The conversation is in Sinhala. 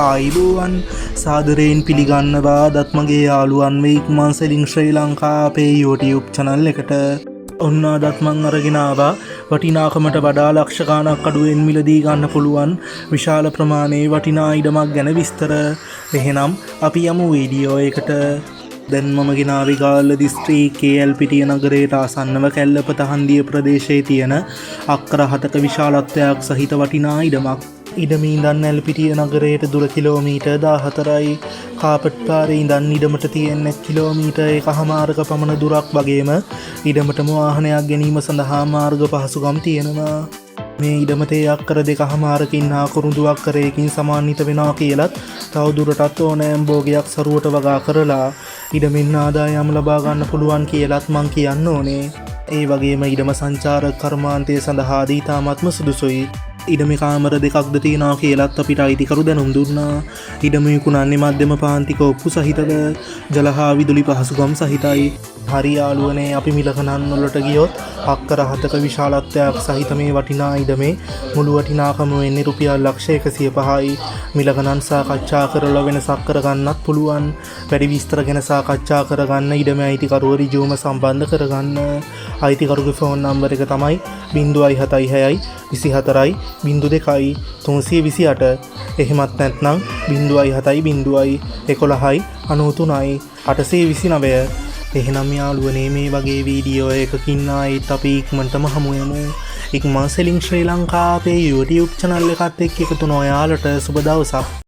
ආයිබෝවන් සාදරයෙන් පිළිගන්නවා දත්මගේ යාළුවන් වේ ඉක්මන් සෙලින් ශ්‍රී ලංකා අපේ YouTube channel එකට. ඔන්න අදත් මං අරගෙන ආවා වටිනාකමට වඩා ලක්ෂ ගාණක් අඩුවෙන් මිලදී ගන්න පුළුවන් විශාල ප්‍රමාණයේ වටිනා ඉඩමක් ගැන විස්තර. එහෙනම් අපි යමු වීඩියෝ එකට. දැන් මම ගෙනාවේ ගාල්ල දිස්ත්‍රික්කයේ එල්පිටිය නගරයට ආසන්නව කැල්ලපත හන්දිය ප්‍රදේශයේ තියෙන අක්කර 7ක විශාලත්වයක් සහිත වටිනා ඉඩමක්. ඉඩමේ ඉඳන් එල්පිටිය නගරයට දුර කිලෝමීටර් 14යි. කාපට් පාරේ ඉඳන් ඉඩමට තියෙන කිලෝමීටර් 1.5ක පමණ දුරක් වගේම ඉඩමටම වාහනයක් ගැනීම සඳහා මාර්ග පහසුකම් තියෙනවා. මේ ඉඩමතේ අක්කර 2.5කින් හා කුරුඳු අක්කරයකින් සමාන්විත වෙනවා කියලත් තවදුරටත් ඕනෑම් භෝගයක් සරුවට වගා කරලා ඉඩමින් ආදායම් ලබා ගන්න පුළුවන් කියලත් මං කියන්න ඕනේ. ඒ වගේම ඉඩම සංචාරක කර්මාන්තය සඳහාදී තාමත්ම සුදුසුයි. ඉඩම කාමර දෙකක්ද තියෙනවා කියලත් අපිට අයිතිකරු දැනුම් දුන්නා. ඉඩම විකුණන්නේ මධ්‍යම පාන්තික ඔප්පු සහිතව ජල හා විදුලි පහසුකම් සහිතයි. හරි යාළුවනේ අපි මිලකනන් වලට ගියොත් අක්කර 7ක විශාලත්වයක් සහිත මේ වටිනා ඉඩමේ මුළු වටිනාකම වෙන්නේ රුපියල් ලක්ෂ 105යි. මිලකනන් සාකච්ඡා කරලා වෙනසක් කරගන්නත් පුළුවන්. වැඩි විස්තර ගැන සාකච්ඡා කරගන්න ඉඩමේ අයිතිකරුව ඍජුවම සම්බන්ධ කරගන්න. අයිතිකරුගේ ෆෝන් නම්බර එක තමයි 076 24 02 328. එහෙමත් නැත්නම් 070 11 93 829. එහෙනම් යාළුවනේ මේ වගේ වීඩියෝ එකකින් ආයෙත් අපි ඉක්මනටම හමු යමු. ඉක්මන් සෙලින් ශ්‍රී ලංකා අපේ YouTube channel එකත් එක්ක එකතු වෙන ඔයාලට සුබ දවසක්.